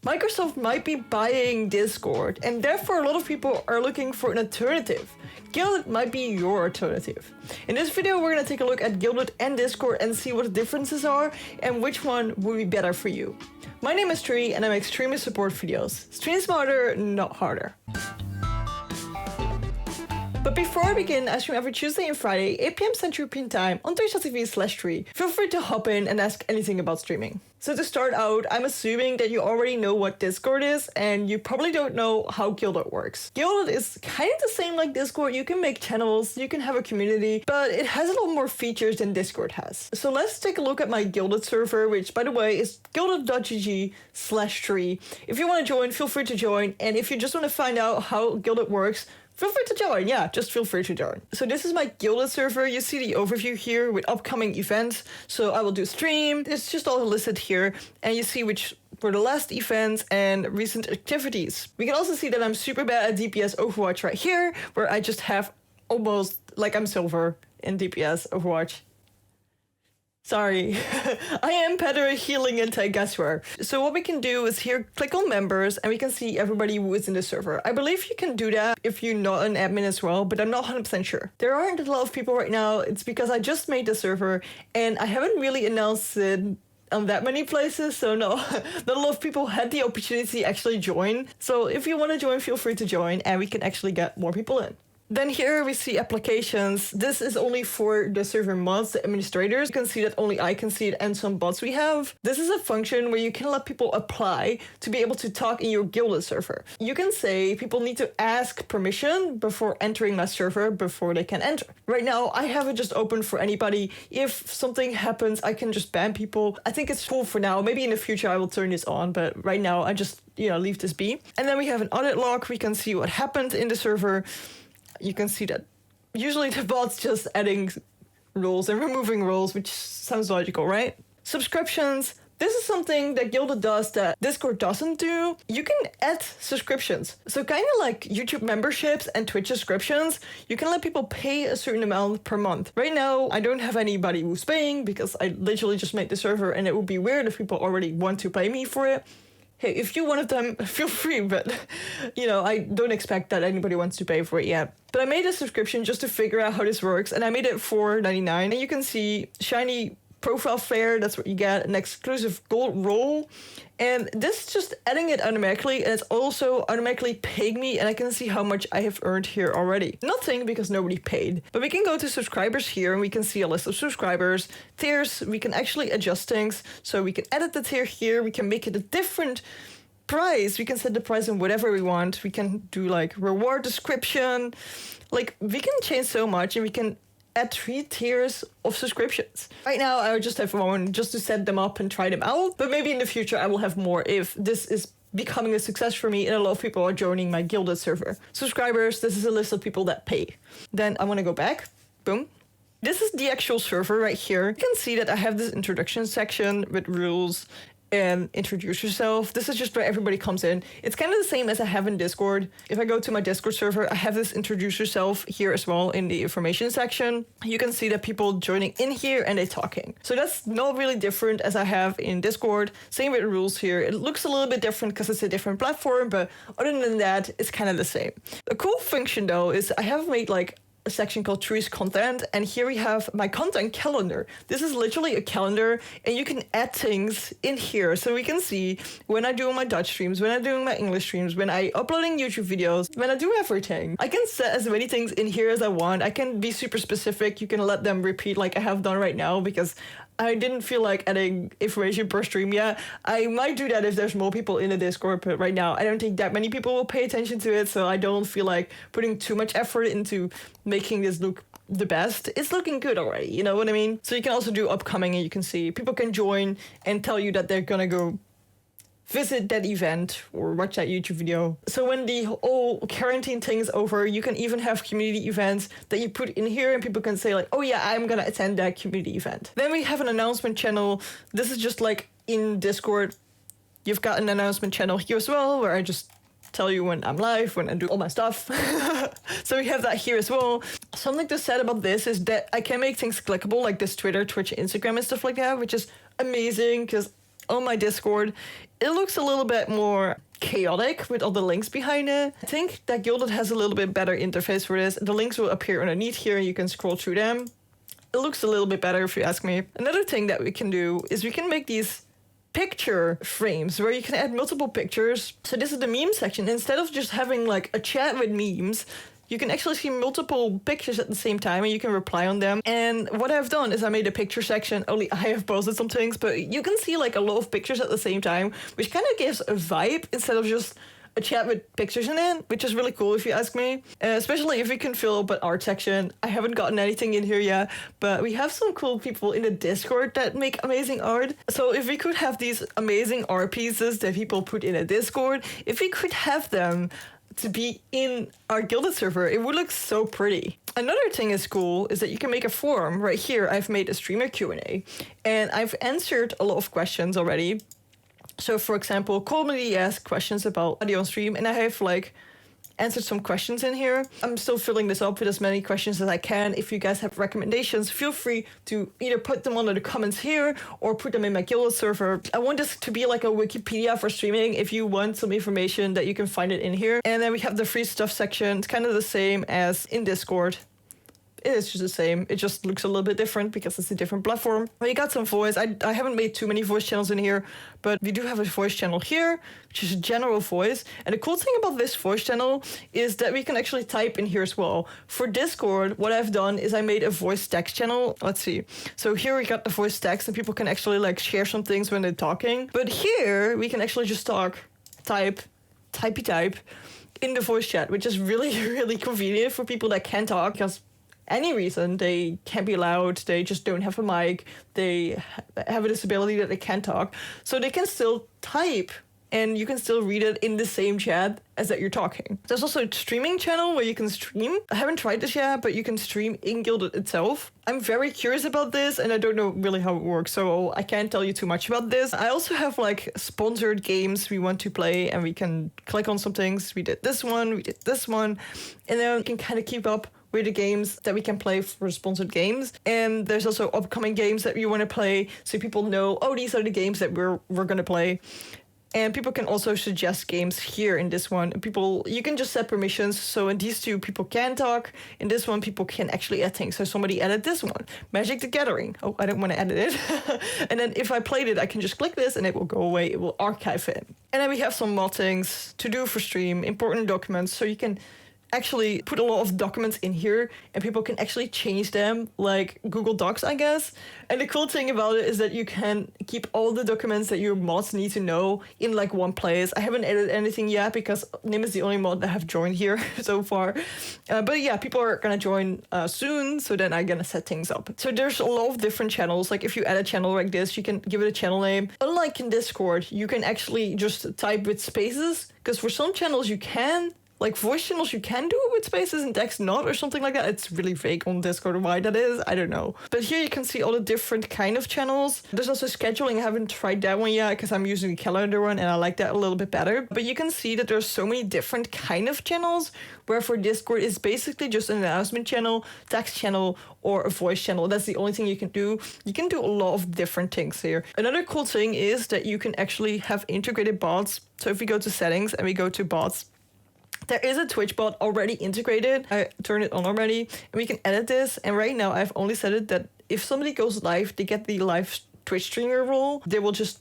Microsoft might be buying Discord, and therefore a lot of people are looking for an alternative. Guilded might be your alternative. In this video, we're gonna take a look at Guilded and Discord and see what the differences are and which one will be better for you. My name is Tree and I make streamer support videos. Stream smarter, not harder. But before I begin, I stream every Tuesday and Friday, 8 PM Central European Time on twitch.tv/Tree. Feel free to hop in and ask anything about streaming. So to start out, I'm assuming that you already know what Discord is, and you probably don't know how Guilded works. Guilded is kind of the same like Discord. You can make channels, you can have a community, but it has a lot more features than Discord has. So let's take a look at my Guilded server, which by the way is guilded.gg/Tree. If you want to join, feel free to join, and if you just want to find out how Guilded works, feel free to join, yeah, just feel free to join. So this is my Guilded server. You see the overview here with upcoming events. So I will do stream, it's just all listed here. And you see which were the last events and recent activities. We can also see that I'm super bad at DPS Overwatch right here, where I just have almost, like I'm silver in DPS Overwatch. Sorry, I am better at healing and I guess where. So what we can do is here, click on members and we can see everybody who is in the server. I believe you can do that if you're not an admin as well, but I'm not 100% sure. There aren't a lot of people right now. It's because I just made the server and I haven't really announced it on that many places, so no, not a lot of people had the opportunity to actually join. So if you want to join, feel free to join and we can actually get more people in. Then here we see applications. This is only for the server mods, the administrators. You can see that only I can see it and some bots we have. This is a function where you can let people apply to be able to talk in your Guilded server. You can say people need to ask permission before entering my server before they can enter. Right now, I have it just open for anybody. If something happens, I can just ban people. I think it's cool for now. Maybe in the future I will turn this on, but right now I just, leave this be. And then we have an audit log. We can see what happened in the server. You can see that usually the bot's just adding rules and removing rules, which sounds logical, right? Subscriptions. This is something that Guilded does that Discord doesn't do. You can add subscriptions. So kind of like YouTube memberships and Twitch subscriptions, you can let people pay a certain amount per month. Right now, I don't have anybody who's paying because I literally just made the server and it would be weird if people already want to pay me for it. Hey, if you're one of them, feel free, but, I don't expect that anybody wants to pay for it yet. But I made a subscription just to figure out how this works, and I made it for $4.99. And you can see shiny profile flare, that's what you get, an exclusive gold roll. And this is just adding it automatically, and it's also automatically paying me, and I can see how much I have earned here already. Nothing, because nobody paid. But we can go to subscribers here, and we can see a list of subscribers. Tiers, we can actually adjust things. So we can edit the tier here, we can make it a different price. We can set the price on whatever we want. We can do like reward description. Like, we can change so much, and we can add 3 tiers of subscriptions. Right now, I just have one just to set them up and try them out. But maybe in the future, I will have more if this is becoming a success for me and a lot of people are joining my Guilded server. Subscribers, this is a list of people that pay. Then I want to go back. Boom. This is the actual server right here. You can see that I have this introduction section with rules and introduce yourself. This is just where everybody comes in. It's kind of the same as I have in Discord. If I go to my Discord server, I have this introduce yourself here as well in the information section. You can see that people joining in here and they're talking. So that's not really different as I have in Discord. Same with rules here. It looks a little bit different because it's a different platform, but other than that, it's kind of the same. A cool function though is I have made like a section called Tree's Content, and here we have my content calendar. This is literally a calendar, and you can add things in here, so we can see when I do my Dutch streams, when I'm doing my English streams, when I uploading YouTube videos, when I do everything. I can set as many things in here as I want. I can be super specific. You can let them repeat like I have done right now because I didn't feel like adding information per stream yet. I might do that if there's more people in the Discord, but right now I don't think that many people will pay attention to it, so I don't feel like putting too much effort into making this look the best. It's looking good already, you know what I mean? So you can also do upcoming, and you can see people can join and tell you that they're gonna go visit that event or watch that YouTube video. So when the whole quarantine thing is over, you can even have community events that you put in here and people can say like, oh yeah, I'm gonna attend that community event. Then we have an announcement channel. This is just like in Discord. You've got an announcement channel here as well, where I just tell you when I'm live, when I do all my stuff. So we have that here as well. Something to say about this is that I can make things clickable like this Twitter, Twitch, Instagram and stuff like that, which is amazing because on my Discord, it looks a little bit more chaotic with all the links behind it. I think that Gilded has a little bit better interface for this. The links will appear underneath here and you can scroll through them. It looks a little bit better if you ask me. Another thing that we can do is we can make these picture frames where you can add multiple pictures. So this is the meme section. Instead of just having like a chat with memes, you can actually see multiple pictures at the same time and you can reply on them. And what I've done is I made a picture section. Only I have posted some things, but you can see like a lot of pictures at the same time, which kind of gives a vibe instead of just a chat with pictures in it, which is really cool if you ask me. Especially if we can fill up an art section. I haven't gotten anything in here yet, but we have some cool people in the Discord that make amazing art. So if we could have these amazing art pieces that people put in a Discord, if we could have them to be in our Gilded server, it would look so pretty. Another thing is cool is that you can make a forum. Right here, I've made a streamer Q&A, and I've answered a lot of questions already. So for example, commonly asked questions about audio on stream, and I have like answered some questions in here. I'm still filling this up with as many questions as I can. If you guys have recommendations, feel free to either put them under the comments here or put them in my Gilded server. I want this to be like a Wikipedia for streaming. If you want some information, that you can find it in here. And then we have the free stuff section. It's kind of the same as in Discord. It is just the same. It just looks a little bit different because it's a different platform. We got some voice. I haven't made too many voice channels in here, but we do have a voice channel here, which is a general voice. And the cool thing about this voice channel is that we can actually type in here as well. For Discord, what I've done is I made a voice text channel. Let's see. So here we got the voice text and people can actually like share some things when they're talking. But here we can actually just talk, type in the voice chat, which is really, really convenient for people that can't talk because any reason they can't be loud, they just don't have a mic, they have a disability that they can't talk, so they can still type and you can still read it in the same chat as that you're talking. There's also a streaming channel where you can stream. I haven't tried this yet, but you can stream in Gilded itself. I'm very curious about this and I don't know really how it works, so I can't tell you too much about this. I also have like sponsored games we want to play and we can click on some things. We did this one, and then we can kind of keep up with the games that we can play for sponsored games. And there's also upcoming games that we want to play, so people know, oh, these are the games that we're gonna play. And people can also suggest games here in this one. You can just set permissions. So in these two, people can talk. In this one, people can actually add things. So somebody added this one, Magic the Gathering. Oh, I don't want to edit it. And then if I played it, I can just click this and it will go away. It will archive it. And then we have some more things to do for stream, important documents. So you can actually put a lot of documents in here and people can actually change them like Google Docs, I guess. And the cool thing about it is that you can keep all the documents that your mods need to know in like one place. I haven't edited anything yet because Nim is the only mod that have joined here so far. But yeah, people are gonna join soon, so then I'm gonna set things up. So there's a lot of different channels. Like if you add a channel like this, you can give it a channel name. Unlike in Discord, you can actually just type with spaces, because for some channels you can, like voice channels, you can do it with spaces and text not or something like that. It's really vague on Discord why that is. I don't know. But here you can see all the different kind of channels. There's also scheduling. I haven't tried that one yet because I'm using the calendar one and I like that a little bit better. But you can see that there's so many different kind of channels, where for Discord is basically just an announcement channel, text channel, or a voice channel. That's the only thing you can do. You can do a lot of different things here. Another cool thing is that you can actually have integrated bots. So if we go to settings and we go to bots, there is a Twitch bot already integrated. I turned it on already and we can edit this. And right now I've only set it that if somebody goes live, they get the live Twitch streamer role. They will just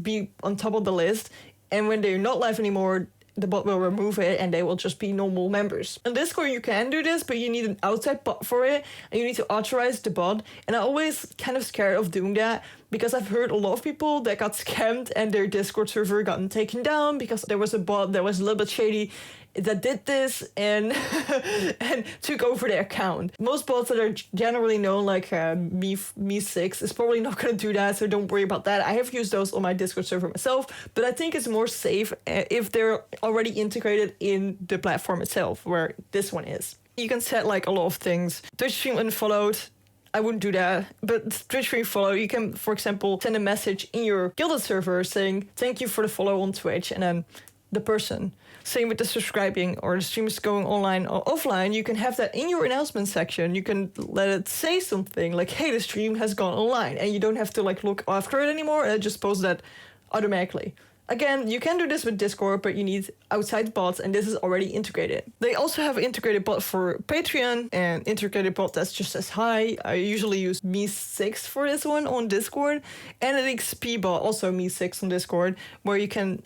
be on top of the list. And when they're not live anymore, the bot will remove it and they will just be normal members. On Discord you can do this, but you need an outside bot for it and you need to authorize the bot. And I'm always kind of scared of doing that because I've heard a lot of people that got scammed and their Discord server gotten taken down because there was a bot that was a little bit shady that did this and and took over their account. Most bots that are generally known, like Me6, is probably not going to do that, so don't worry about that. I have used those on my Discord server myself, but I think it's more safe if they're already integrated in the platform itself, where this one is. You can set like a lot of things. Twitch stream unfollowed. I wouldn't do that, but Twitch stream follow, you can, for example, send a message in your Gilded server saying, thank you for the follow on Twitch, and then the person. Same with the subscribing or the stream is going online or offline. You can have that in your announcement section. You can let it say something like, hey, the stream has gone online, and you don't have to like look after it anymore. It just posts that automatically. Again, you can do this with Discord, but you need outside bots, and this is already integrated. They also have an integrated bot for Patreon, and integrated bot that's just as high. I usually use Me6 for this one on Discord, and an XP bot, also Me6 on Discord, where you can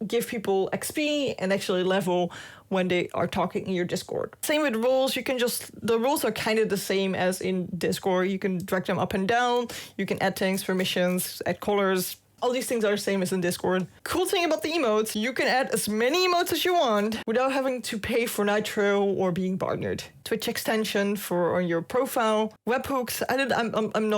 give people XP and actually level when they are talking in your Discord. Same with rules, the rules are kind of the same as in Discord. You can drag them up and down, you can add things, permissions, add colors. All these things are the same as in Discord. Cool thing about the emotes, you can add as many emotes as you want without having to pay for Nitro or being partnered. Twitch extension for on your profile, webhooks. I'm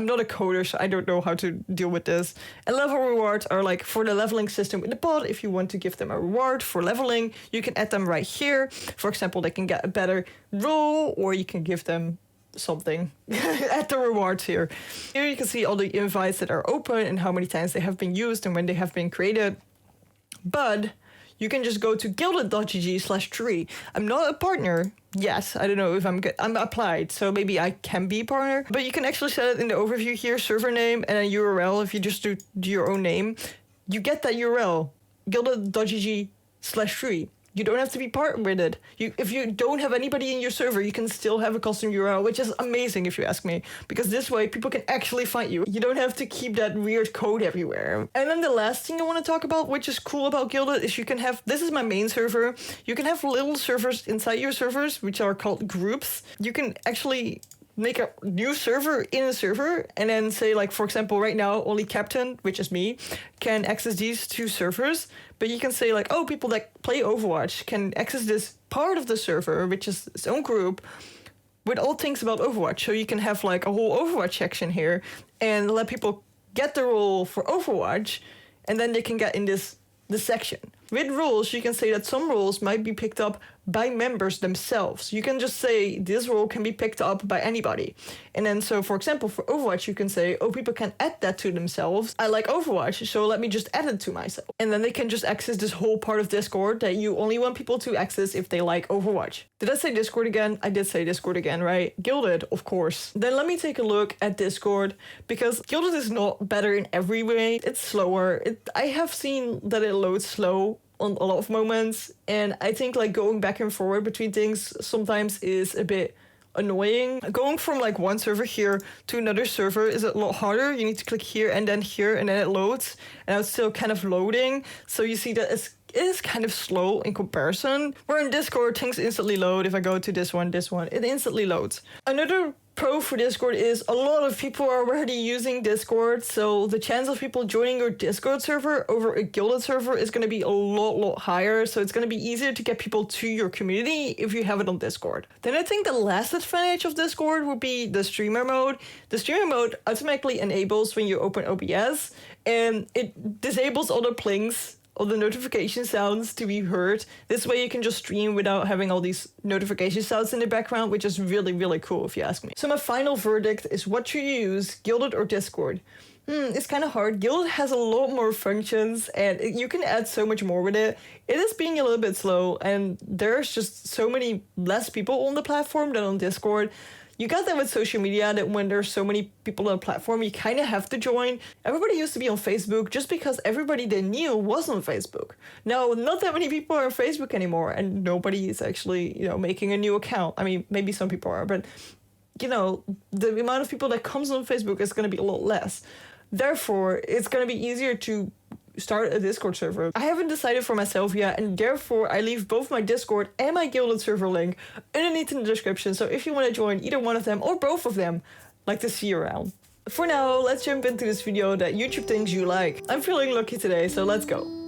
not a coder, so I don't know how to deal with this. And level rewards are like for the leveling system with the bot. If you want to give them a reward for leveling, you can add them right here. For example, they can get a better role, or you can give them something at the rewards here. Here you can see all the invites that are open and how many times they have been used and when they have been created. But you can just go to gilded.gg/tree. I'm not a partner. Yes, I don't know if I'm good. I'm applied, so maybe I can be a partner. But you can actually set it in the overview here, server name and a URL. If you just do your own name, you get that URL, gilded.gg/tree. You don't have to be partnered with it. If you don't have anybody in your server, you can still have a custom URL, which is amazing if you ask me, because this way people can actually find you. You don't have to keep that weird code everywhere. And then the last thing I want to talk about, which is cool about Gilded, is you can have, this is my main server, you can have little servers inside your servers, which are called groups. You can actually make a new server in a server and then say, like, for example, right now only Captain, which is me, can access these two servers, but you can say like, oh, people that play Overwatch can access this part of the server, which is its own group, with all things about Overwatch. So you can have like a whole Overwatch section here and let people get the role for Overwatch, and then they can get in this section. With rules, you can say that some roles might be picked up by members themselves. You can just say this role can be picked up by anybody. And then so for example, for Overwatch, you can say, oh, people can add that to themselves. I like Overwatch, so let me just add it to myself. And then they can just access this whole part of Discord that you only want people to access if they like Overwatch. Did I say Discord again? I did say Discord again, right? Gilded, of course. Then let me take a look at Discord, because Gilded is not better in every way. It's slower. I have seen that it loads slow on a lot of moments, and I think like going back and forward between things sometimes is a bit annoying. Going from like one server here to another server is a lot harder. You need to click here and then it loads, and it's still kind of loading, so you see that it is kind of slow in comparison. Where in Discord things instantly load. If I go to this one, it instantly loads. Another pro for Discord is a lot of people are already using Discord, so the chance of people joining your Discord server over a Gilded server is going to be a lot higher, so it's going to be easier to get people to your community if you have it on Discord. Then I think the last advantage of Discord would be the streamer mode. The streamer mode automatically enables when you open OBS, and it disables all the plings, all the notification sounds to be heard. This way you can just stream without having all these notification sounds in the background, which is really cool if you ask me. So my final verdict is, what should you use, Gilded or Discord? It's kind of hard. Gilded has a lot more functions and you can add so much more with it. It is being a little bit slow, and there's just so many less people on the platform than on Discord. You got that with social media, that when there's so many people on a platform, you kind of have to join. Everybody used to be on Facebook just because everybody they knew was on Facebook. Now, not that many people are on Facebook anymore, and nobody is actually, making a new account. I mean, maybe some people are, but, the amount of people that comes on Facebook is going to be a lot less. Therefore, it's going to be easier to start a Discord server. I haven't decided for myself yet, and therefore I leave both my Discord and my Gilded server link underneath in the description, so if you want to join either one of them or both of them, like to see you around. For now, let's jump into this video that YouTube thinks you like. I'm feeling lucky today, so let's go.